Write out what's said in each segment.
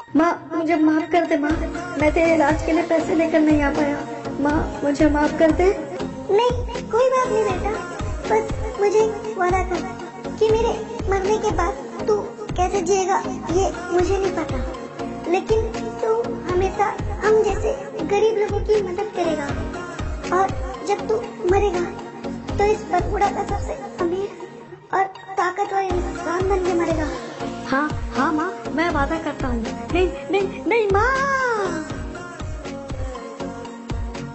माँ मुझे माफ कर दे माँ, मैं तेरे इलाज के लिए पैसे लेकर नहीं आ पाया। माँ मुझे माफ कर दे। नहीं कोई बात नहीं बेटा, बस मुझे वादा कर कि मेरे मरने के बाद तू कैसे जिएगा ये मुझे नहीं पता, लेकिन तू हमेशा हम जैसे गरीब लोगों की मदद करेगा और जब तू मरेगा तो इस बरमुडा का सबसे अमीर और ताकतवर इंसान बन के मरेगा। हाँ हाँ माँ, मैं वादा करता हूँ। नहीं नहीं नहीं माँ।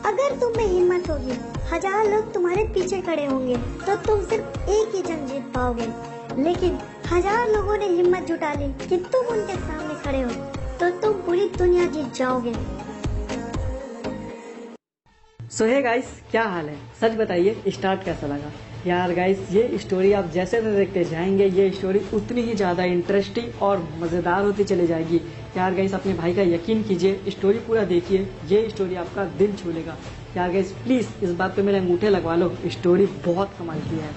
अगर तुम में हिम्मत होगी, 1000 लोग तुम्हारे पीछे खड़े होंगे तो तुम सिर्फ एक ही जंग जीत पाओगे, लेकिन 1000 लोगों ने हिम्मत जुटा ली कि तुम उनके सामने खड़े हो तो तुम पूरी दुनिया जीत जाओगे। सो हे गाइस, क्या हाल है? सच बताइए स्टार्ट कैसा लगा? यार गाइस, ये स्टोरी आप जैसे देखते जाएंगे ये स्टोरी उतनी ही ज़्यादा इंटरेस्टिंग और मज़ेदार होती चली जाएगी। यार गाइस, अपने भाई का यकीन कीजिए, स्टोरी पूरा देखिए, ये स्टोरी आपका दिल छू लेगा। यार गाइस प्लीज़ इस बात पे मेरे अंगूठे लगवा लो, स्टोरी बहुत कमाल की है।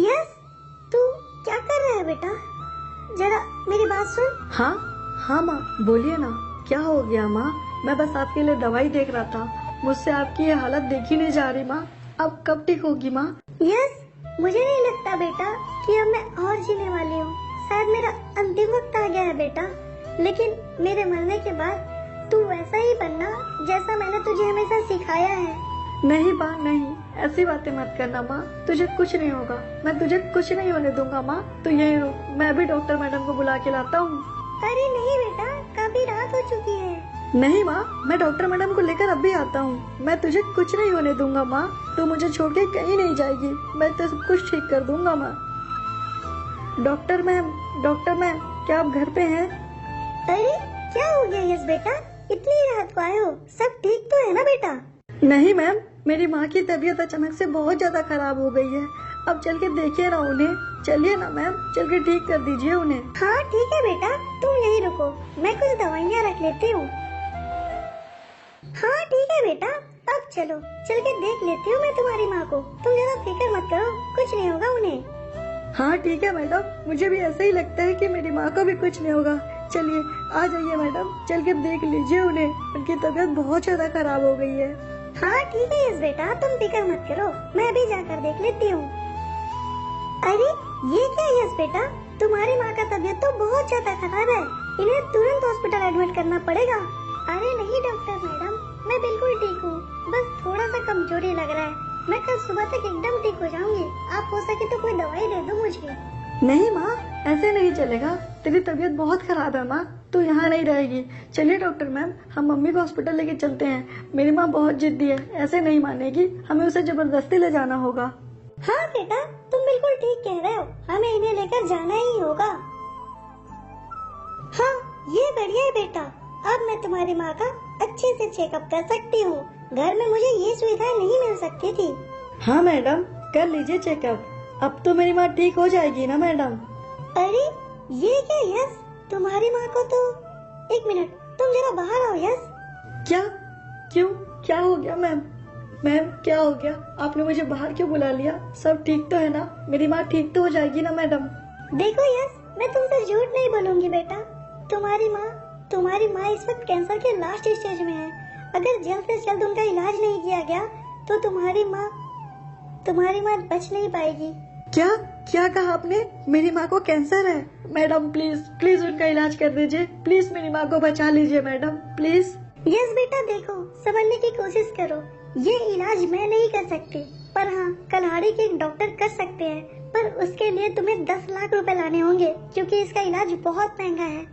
यस, तू क्या कर रहा है बेटा? जरा मेरी बात सुन। हाँ हाँ माँ बोलिए ना, क्या हो गया माँ? मैं बस आपके लिए दवाई देख रहा था, मुझसे आपकी ये हालत देखी नहीं जा रही माँ। अब कब ठीक होगी माँ? यस, मुझे नहीं लगता बेटा कि अब मैं और जीने वाली हूँ। शायद मेरा अंतिम वक्त आ गया है बेटा, लेकिन मेरे मरने के बाद तू वैसा ही बनना जैसा मैंने तुझे हमेशा सिखाया है। नहीं माँ नहीं, ऐसी बातें मत करना माँ, तुझे कुछ नहीं होगा, मैं तुझे कुछ नहीं होने दूंगा माँ। तो यही रुक, मैं भी डॉक्टर मैडम को बुला के लाता हूँ। अरे नहीं बेटा, काफी रात हो चुकी है। नहीं माँ, मैं डॉक्टर मैडम को लेकर अभी आता हूँ। मैं तुझे कुछ नहीं होने दूंगा माँ, तू मुझे छोड़ के कहीं नहीं जाएगी, मैं तो सब कुछ ठीक कर दूंगा माँ। डॉक्टर मैम क्या आप घर पे हैं? अरे क्या हो गया यस बेटा, इतनी रात को आए हो? सब ठीक तो है ना बेटा? नहीं मैम, मेरी माँ की तबीयत अचानक से बहुत ज्यादा खराब हो गई है। अब चल के देखिए ना उन्हें, चलिए ना मैम, चल के ठीक कर दीजिए उन्हें। हाँ ठीक है बेटा, तुम यहीं रुको, मैं कुछ दवाइयाँ रख लेती हूँ। हाँ ठीक है बेटा, अब चलो चल के देख लेती हूँ मैं तुम्हारी माँ को। तुम ज्यादा फिक्र मत करो, कुछ नहीं होगा उन्हें। हाँ ठीक है मैडम, मुझे भी ऐसा ही लगता है कि मेरी माँ को भी कुछ नहीं होगा। चलिए आ जाइए मैडम, चल के देख लीजिए उन्हें, उनकी तबीयत बहुत ज्यादा खराब हो गई है। हाँ ठीक है यस बेटा, तुम फिक्र मत करो, मैं भी जाकर देख लेती हूँ। अरे ये क्या यस बेटा, तुम्हारी माँ का तबीयत तो बहुत ज्यादा खराब है, इन्हें तुरंत हॉस्पिटल एडमिट करना पड़ेगा। अरे नहीं डॉक्टर मैडम, मैं बिल्कुल ठीक हूँ, बस थोड़ा सा कमजोरी लग रहा है, मैं कल सुबह तक एकदम ठीक हो जाऊंगी। आप हो सके तो कोई दवाई दे दो मुझे। नहीं माँ, ऐसे नहीं चलेगा, तेरी तबीयत बहुत खराब है माँ, तू यहाँ नहीं रहेगी। चलिए डॉक्टर मैम, हम मम्मी को हॉस्पिटल लेके चलते हैं, मेरी माँ बहुत जिद्दी है, ऐसे नहीं मानेगी, हमें उसे जबरदस्ती ले जाना होगा। हाँ बेटा, तुम बिल्कुल ठीक कह रहे हो, हमें इन्हें लेकर जाना ही होगा। हाँ ये बढ़िया है बेटा, अब मैं तुम्हारी माँ का अच्छे से चेकअप कर सकती हूँ, घर में मुझे ये सुविधा नहीं मिल सकती थी। हाँ मैडम, कर लीजिए चेकअप, अब तो मेरी माँ ठीक हो जाएगी ना मैडम। अरे ये क्या यस, तुम्हारी माँ को तो, एक मिनट तुम जरा बाहर आओ यस। क्या? क्यों, क्या हो गया मैम? मैम क्या हो गया, आपने मुझे बाहर क्यों बुला लिया? सब ठीक तो है ना? मेरी माँ ठीक तो हो जाएगी ना मैडम? देखो यस, मैं तुमसे झूठ नहीं बोलूंगी बेटा, तुम्हारी माँ इस वक्त कैंसर के लास्ट स्टेज में है। अगर जल्द से जल्द उनका इलाज नहीं किया गया तो तुम्हारी माँ बच नहीं पाएगी। क्या क्या कहा आपने? मेरी माँ को कैंसर है? मैडम प्लीज प्लीज उनका इलाज कर दीजिए, प्लीज मेरी माँ को बचा लीजिए मैडम, प्लीज। यस बेटा, देखो समझने की कोशिश करो, ये इलाज मैं नहीं कर सकती, पर हाँ कल्हाड़ी के एक डॉक्टर कर सकते हैं, पर उसके लिए तुम्हें 10 लाख रुपए लाने होंगे क्योंकि इसका इलाज बहुत महंगा है।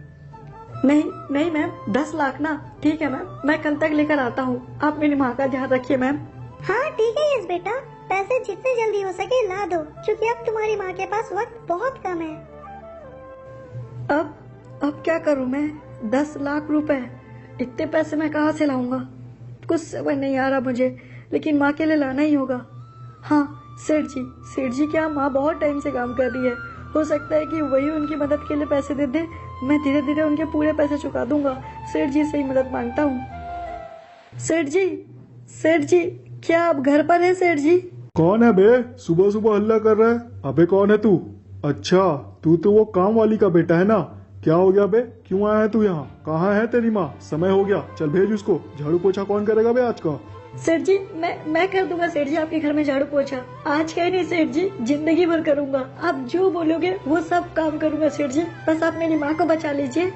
नहीं नहीं मैम, 10 लाख ना, ठीक है मैम, मैं कल तक लेकर आता हूँ, आप मेरी माँ का ध्यान रखिए मैम। हाँ ठीक है यस बेटा, पैसे जितने जल्दी हो सके ला दो, क्योंकि अब तुम्हारी माँ के पास वक्त बहुत कम है। अब क्या करूँ मैं? 10 लाख रुपए, इतने पैसे मैं कहाँ से लाऊंगा? कुछ समझ नहीं आ रहा मुझे, लेकिन माँ के लिए लाना ही होगा। हाँ सेठ जी क्या, माँ बहुत टाइम से काम कर रही है, हो सकता है कि वही उनकी मदद के लिए पैसे दे दे, मैं धीरे धीरे उनके पूरे पैसे चुका दूंगा। सेठ जी से ही मदद मांगता हूँ। सेठ जी क्या आप घर पर हैं सेठ जी? कौन है बे? सुबह सुबह हल्ला कर रहा है? अबे कौन है तू? अच्छा, तू तो वो काम वाली का बेटा है ना? क्या हो गया बे? क्यों आया है तू यहाँ? कहाँ है तेरी माँ? समय हो गया, चल भेज उसको। झाड़ू पोछा कौन करेगा बे आज का? सेठ जी मैं कर दूंगा सेठ जी आपके घर में झाड़ू पोछा। आज का ही नहीं सेठ जी, जिंदगी भर करूंगा। आप जो बोलोगे वो सब काम करूंगा सेठ जी, बस आप मेरी माँ को बचा लीजिए।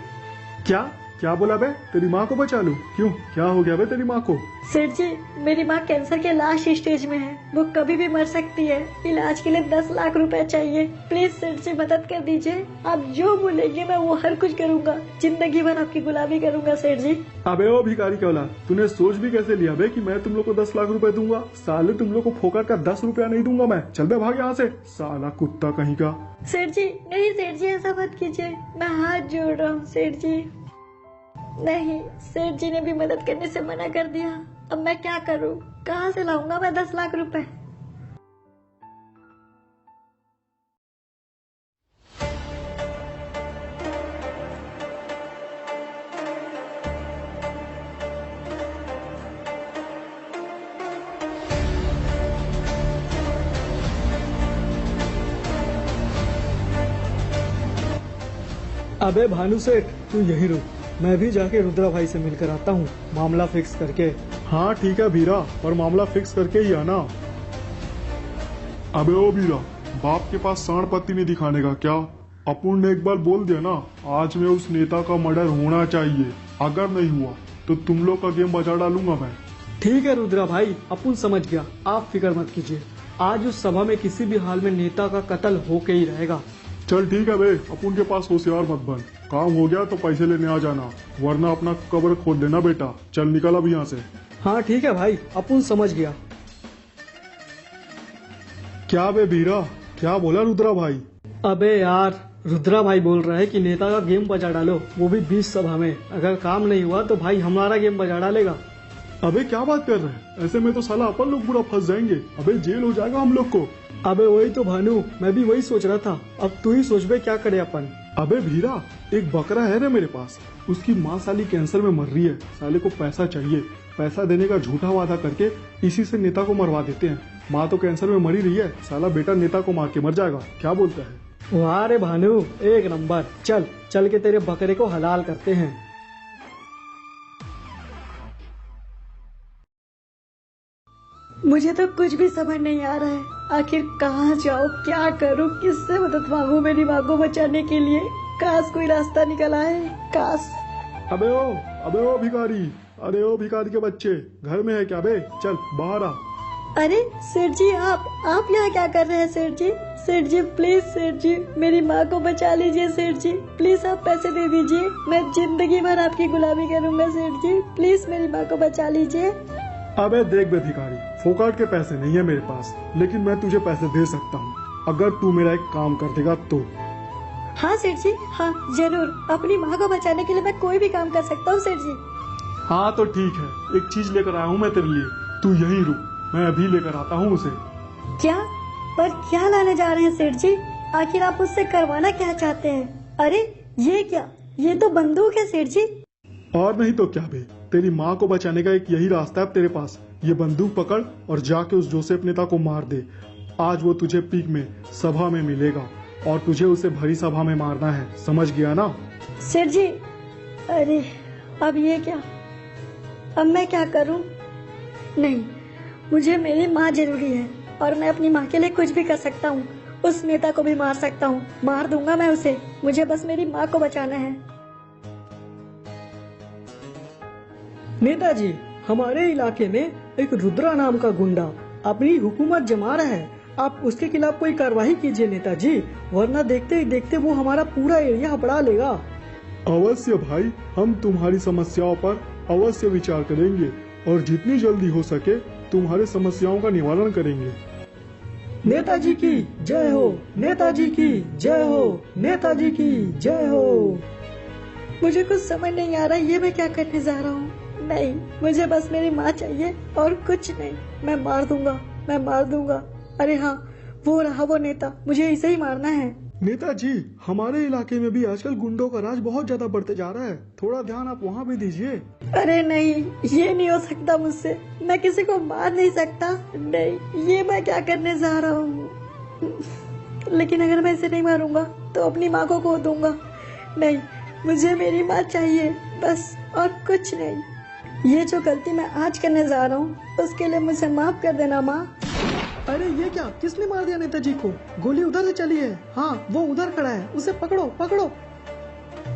क्या बोला बे? तेरी माँ को बचा लूं? क्यों, क्या हो गया बे तेरी माँ को? सेठ जी मेरी माँ कैंसर के लास्ट स्टेज में है, वो कभी भी मर सकती है। इलाज के लिए 10 लाख रुपए चाहिए। प्लीज सेठ जी मदद कर दीजिए। आप जो बोलेंगे मैं वो हर कुछ करूंगा। जिंदगी भर आपकी गुलामी करूंगा सेठ जी। अबे ओ भिखारी के औलाद, तूने सोच भी कैसे लिया बे कि मैं तुम लोग को 10 लाख रुपए दूंगा? साले तुम लोग को फोकट का 10 रुपया नहीं दूंगा मैं। चल बे भाग यहाँ से, साला कुत्ता कहीं का। सेठ जी नहीं सेठ जी, ऐसा मत कीजिए, मैं हाथ जोड़ रहा हूँ सेठ जी। नहीं, सेठ जी ने भी मदद करने से मना कर दिया। अब मैं क्या करूं? कहां से लाऊंगा मैं 10 लाख रुपए? अबे भानु सेठ, तू यही रुक, मैं भी जाके रुद्रा भाई से मिलकर आता हूँ, मामला फिक्स करके। हाँ ठीक है बीरा, पर मामला फिक्स करके ही आना। अबे ओ बीरा, बाप के पास सांड पत्ती नहीं दिखाने का क्या? अपुन ने एक बार बोल दिया ना, आज में उस नेता का मर्डर होना चाहिए। अगर नहीं हुआ तो तुम लोग का गेम बजा डालूंगा मैं। ठीक है रुद्रा भाई, अपुन समझ गया, आप फिक्र मत कीजिए। आज उस सभा में किसी भी हाल में नेता का कत्ल होके ही रहेगा। चल ठीक है बे, अपुन के पास होशियार मत बन। काम हो गया तो पैसे लेने आ जाना, वरना अपना कब्र खोद देना बेटा। चल निकल अब यहाँ से। हाँ ठीक है भाई, अपुन समझ गया। क्या बे बीरा, क्या बोला रुद्रा भाई? अबे यार, रुद्रा भाई बोल रहा है कि नेता का गेम बजा डालो, वो भी 20 सभा में। अगर काम नहीं हुआ तो भाई हमारा गेम बजा डालेगा। अबे क्या बात कर रहे हैं? ऐसे में तो साला अपन लोग बुरा फंस जाएंगे। अबे जेल हो जाएगा हम लोग को। अबे वही तो भानु, मैं भी वही सोच रहा था। अब तू ही सोच बे, क्या करे अपन। अबे भीरा, एक बकरा है ना मेरे पास, उसकी माँ साली कैंसर में मर रही है। साले को पैसा चाहिए, पैसा देने का झूठा वादा करके इसी से नेता को मरवा देते हैं। माँ तो कैंसर में मरी रही है, साला बेटा नेता को मार के मर जाएगा। क्या बोलता है? वाह रे भानु, एक नंबर। चल चल के तेरे बकरे को हलाल करते हैं। मुझे तो कुछ भी समझ नहीं आ रहा है। आखिर कहाँ जाऊँ, क्या करूँ, किससे मदद मांगू मेरी माँ को बचाने के लिए? काश कोई रास्ता निकल आए, काश। अबे ओ भिखारी, अरे ओ भिखारी के बच्चे, घर में है क्या बे? चल बाहर आ। अरे सेठ जी, आप यहाँ क्या कर रहे हैं सेठ जी? सेठ जी प्लीज, सेठ जी मेरी माँ को बचा लीजिए सेठ जी। प्लीज आप पैसे दे दीजिए, मैं जिंदगी भर आपकी गुलामी करूँगा सेठ जी। प्लीज मेरी माँ को बचा लीजिए। अबे देख बे भिखारी, फोकट के पैसे नहीं है मेरे पास, लेकिन मैं तुझे पैसे दे सकता हूँ अगर तू मेरा एक काम कर देगा तो। हाँ सेठ जी, हाँ जरूर। अपनी माँ को बचाने के लिए मैं कोई भी काम कर सकता हूँ सेठ जी। हाँ तो ठीक है, एक चीज लेकर आया हूँ मैं तेरे लिए, तू यहीं रुक, मैं अभी लेकर आता हूँ उसे। क्या? पर क्या लाने जा रहे हैं सेठ जी? आखिर आप उससे करवाना क्या चाहते हैं? अरे ये क्या, ये तो बंदूक है सेठ जी। और नहीं तो क्या बे, तेरी माँ को बचाने का एक यही रास्ता है तेरे पास। ये बंदूक पकड़ और जाके उस जोसेफ नेता को मार दे। आज वो तुझे पीक में सभा में मिलेगा और तुझे उसे भरी सभा में मारना है, समझ गया ना? सेठ जी, अरे अब ये क्या, अब मैं क्या करूं? नहीं, मुझे मेरी माँ जरूरी है और मैं अपनी माँ के लिए कुछ भी कर सकता हूँ। उस नेता को भी मार सकता हूँ, मार दूंगा मैं उसे। मुझे बस मेरी माँ को बचाना है। नेताजी, हमारे इलाके में एक रुद्रा नाम का गुंडा अपनी हुकूमत जमा रहा है। आप उसके खिलाफ कोई कार्रवाई कीजिए नेताजी, वरना देखते ही देखते वो हमारा पूरा एरिया हपड़ा लेगा। अवश्य भाई, हम तुम्हारी समस्याओं पर अवश्य विचार करेंगे और जितनी जल्दी हो सके तुम्हारे समस्याओं का निवारण करेंगे। नेताजी की जय हो, नेताजी की जय हो, नेताजी की जय हो। मुझे कुछ समझ नहीं आ रहा ये मैं क्या करने जा रहा हूँ। नहीं, मुझे बस मेरी माँ चाहिए और कुछ नहीं। मैं मार दूंगा, मैं मार दूंगा। अरे हाँ, वो रहा वो नेता, मुझे इसे ही मारना है। नेताजी, हमारे इलाके में भी आजकल गुंडों का राज बहुत ज्यादा बढ़ते जा रहा है, थोड़ा ध्यान आप वहाँ भी दीजिए। अरे नहीं, ये नहीं हो सकता मुझसे। मैं किसी को मार नहीं सकता। नहीं, ये मैं क्या करने जा रहा हूँ। लेकिन अगर मैं इसे नहीं मारूंगा तो अपनी माँ को खो दूंगा। नहीं, मुझे मेरी माँ चाहिए बस, और कुछ नहीं। ये जो गलती मैं आज करने जा रहा हूँ उसके लिए मुझे माफ कर देना माँ। अरे ये क्या, किसने मार दिया नेताजी को? गोली उधर से चली है। हाँ, वो उधर खड़ा है, उसे पकड़ो पकड़ो।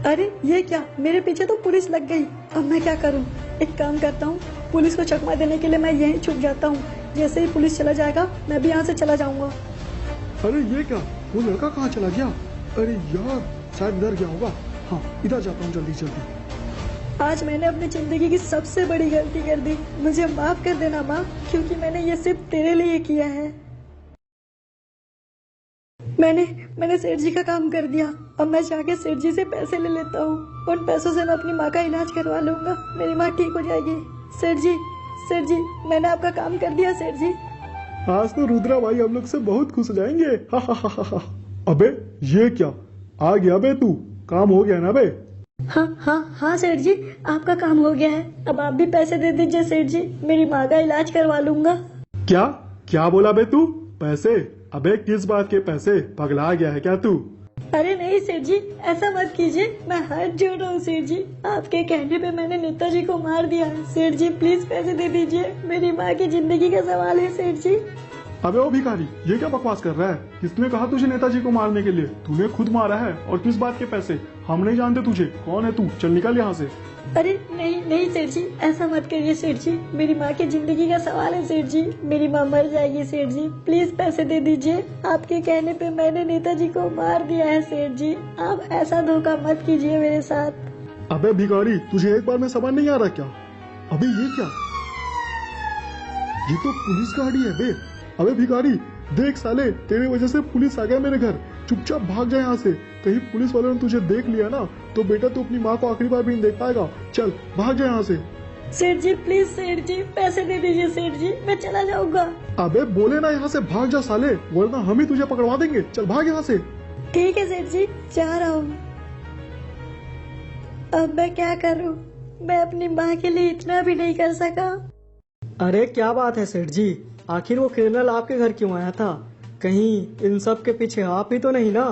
अरे ये क्या, मेरे पीछे तो पुलिस लग गई। अब मैं क्या करूँ? एक काम करता हूँ, पुलिस को चकमा देने के लिए मैं यहीं छुप जाता हूँ। जैसे ही पुलिस चला जाएगा मैं भी यहाँ से चला जाऊंगा। अरे ये क्या, वो लड़का कहाँ चला गया? अरे यार, शायद इधर गया होगा। हाँ, इधर जाता हूँ जल्दी जल्दी। आज मैंने अपनी जिंदगी की सबसे बड़ी गलती कर दी। मुझे माफ कर देना माँ, क्योंकि मैंने ये सिर्फ तेरे लिए किया है। मैंने सेठ जी का काम कर दिया। अब मैं जाके सेठ जी से पैसे ले लेता हूँ। उन पैसों से मैं अपनी माँ का इलाज करवा लूंगा। मेरी माँ ठीक हो जाएगी। सेठ जी, मैंने आपका काम कर दिया सेठ जी। आज तो रुद्रा भाई हम लोग से बहुत खुश हो जाएंगे। अबे ये क्या, आ गया बे तू? काम हो गया ना बे? हाँ सेठ जी, आपका काम हो गया है। अब आप भी पैसे दे दीजिए सेठ जी, मेरी माँ का इलाज करवा लूंगा। क्या क्या बोला बे तू? पैसे? अबे किस बात के पैसे? पगला गया है क्या तू? अरे नहीं सेठ जी, ऐसा मत कीजिए। मैं हाथ जोड़ रहा हूँ सेठ जी, आपके कहने पे मैंने नेताजी को मार दिया है। सेठ जी प्लीज पैसे दे दीजिए, मेरी माँ की जिंदगी का सवाल है सेठ जी। अबे ओ भिखारी, ये क्या बकवास कर रहा है? किसने कहा तुझे नेताजी को मारने के लिए? तूने खुद मारा है। और किस बात के पैसे? हम नहीं जानते तुझे, कौन है तू? चल निकल यहाँ से। अरे नहीं सेठ जी, ऐसा मत करिए सेठ जी, मेरी माँ की जिंदगी का सवाल है सेठ जी। मेरी माँ मर जाएगी सेठ जी, प्लीज पैसे दे दीजिए। आपके कहने पे मैंने नेताजी को मार दिया है सेठ जी, आप ऐसा धोखा मत कीजिए मेरे साथ। अबे भिखारी, तुझे एक बार में समझ नहीं आ रहा क्या? अबे ये क्या, ये तो पुलिस गाड़ी है बे। अबे भिखारी, देख साले, तेरे वजह से पुलिस आ गया मेरे घर। चुपचाप भाग जा यहाँ से। कहीं पुलिस वालों ने तुझे देख लिया ना तो बेटा तू अपनी माँ को आखिरी बार भी नहीं देख पाएगा। चल भाग जा यहाँ से। सेठ जी प्लीज सेठ जी, पैसे दे दीजिए सेठ जी, मैं चला जाऊंगा। अबे बोले ना यहाँ से भाग जा साले, वरना हम ही तुझे पकड़वा देंगे। चल भाग यहाँ से। ठीक है सेठ जी, जा रहा हूँ। अब मैं क्या करूँ? मैं अपनी माँ के लिए इतना भी नहीं कर सका। अरे क्या बात है सेठ जी, आखिर वो क्रिमिनल आपके घर क्यों आया था? कहीं इन सब के पीछे आप ही तो नहीं ना?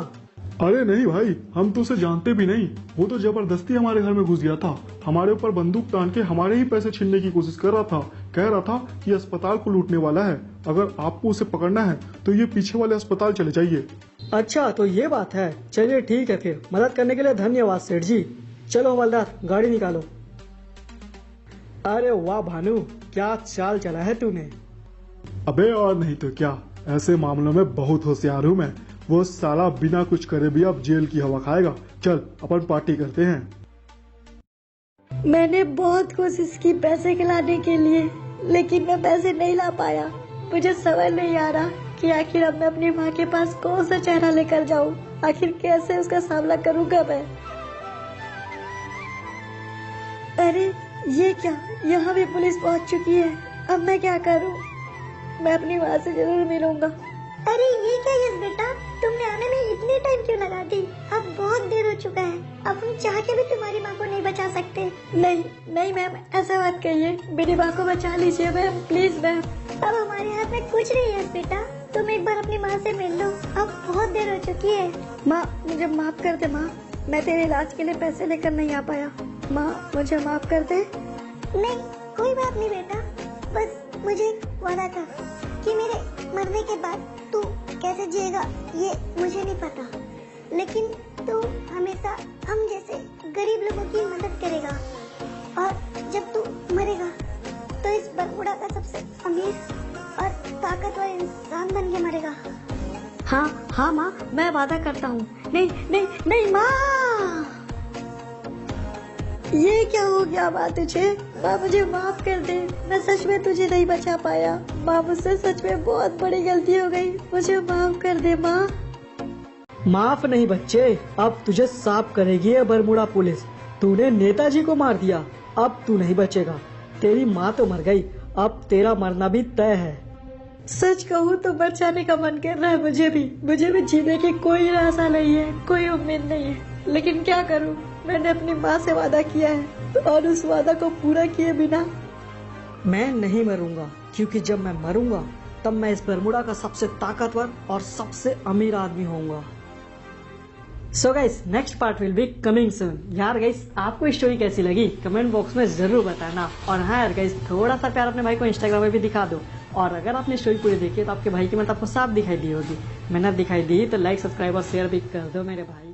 अरे नहीं भाई, हम तो उसे जानते भी नहीं। वो तो जबरदस्ती हमारे घर में घुस गया था। हमारे ऊपर बंदूक तान के हमारे ही पैसे छीनने की कोशिश कर रहा था। कह रहा था कि अस्पताल को लूटने वाला है। अगर आपको उसे पकड़ना है तो ये पीछे वाले अस्पताल चले जाइए। अच्छा तो ये बात है, चलिए ठीक है फिर। मदद करने के लिए धन्यवाद सेठ जी। चलो हवलदार, गाड़ी निकालो। अरे वाह भानु, क्या चाल चला है तूने। अबे और नहीं तो क्या, ऐसे मामलों में बहुत होशियार हूँ मैं। वो साला बिना कुछ करे भी अब जेल की हवा खाएगा। चल अपन पार्टी करते हैं। मैंने बहुत कोशिश की पैसे खिलाने के लिए, लेकिन मैं पैसे नहीं ला पाया। मुझे समझ नहीं आ रहा कि आखिर अब मैं अपनी माँ के पास कौन सा चेहरा लेकर जाऊँ। आखिर कैसे उसका सामना करूँगा मैं। अरे ये क्या, यहाँ भी पुलिस पहुँच चुकी है। अब मैं क्या करूँ? मैं अपनी माँ से जरूर मिलूंगा। अरे ये क्या यस बेटा, तुमने आने में इतनी टाइम क्यों लगा दी? अब बहुत देर हो चुका है, अब हम चाह के भी तुम्हारी माँ को नहीं बचा सकते। नहीं मैम, ऐसा मत कहिए, मेरी माँ को बचा लीजिए मैम, प्लीज मैम। अब हमारे हाथ में कुछ नहीं है बेटा, तुम एक बार अपनी माँ से मिल लो, अब बहुत देर हो चुकी है। माँ मुझे माफ कर दे माँ, मैं तेरे इलाज के लिए पैसे लेकर नहीं आ पाया। माँ मुझे माफ कर दे। नहीं कोई बात नहीं बेटा, बस मुझे वादा कर कि मेरे मरने के बाद तू कैसे जिएगा ये मुझे नहीं पता, लेकिन तू हमेशा हम जैसे गरीब लोगों की मदद करेगा। और जब तू मरेगा तो इस बरमुडा का सबसे अमीर और ताकतवर इंसान बन के मरेगा। हाँ माँ, मैं वादा करता हूँ। नहीं माँ, ये क्या हो गया माँ तुझे? माँ मुझे माफ कर दे, मैं सच में तुझे नहीं बचा पाया। माँ मुझसे सच में बहुत बड़ी गलती हो गई, मुझे माफ कर दे माँ। माफ नहीं बच्चे, अब तुझे साफ करेगी ये बरमुडा पुलिस। तूने नेताजी को मार दिया, अब तू नहीं बचेगा। तेरी माँ तो मर गई, अब तेरा मरना भी तय है। सच कहूँ तो मर जाने का मन कर रहा है मुझे भी जीने की कोई आशा नहीं है, कोई उम्मीद नहीं है। लेकिन क्या करूँ, मैंने अपनी माँ से वादा किया है और उस वादा को पूरा किए बिना मैं नहीं मरूंगा, क्योंकि जब मैं मरूंगा तब मैं इस बरमुडा का सबसे ताकतवर और सबसे अमीर आदमी होऊंगा। So guys, next part will be coming soon. यार गाइस, आपको स्टोरी कैसी लगी कमेंट बॉक्स में जरूर बताना। और हाँ यार गाइस, थोड़ा सा प्यार अपने भाई को इंस्टाग्राम में भी दिखा दो। और अगर आपने स्टोरी पूरी देखी तो आपके भाई की मेहनत आपको साफ दिखाई दी होगी। मेहनत दिखाई दी तो लाइक, सब्सक्राइब और शेयर भी कर दो मेरे भाई।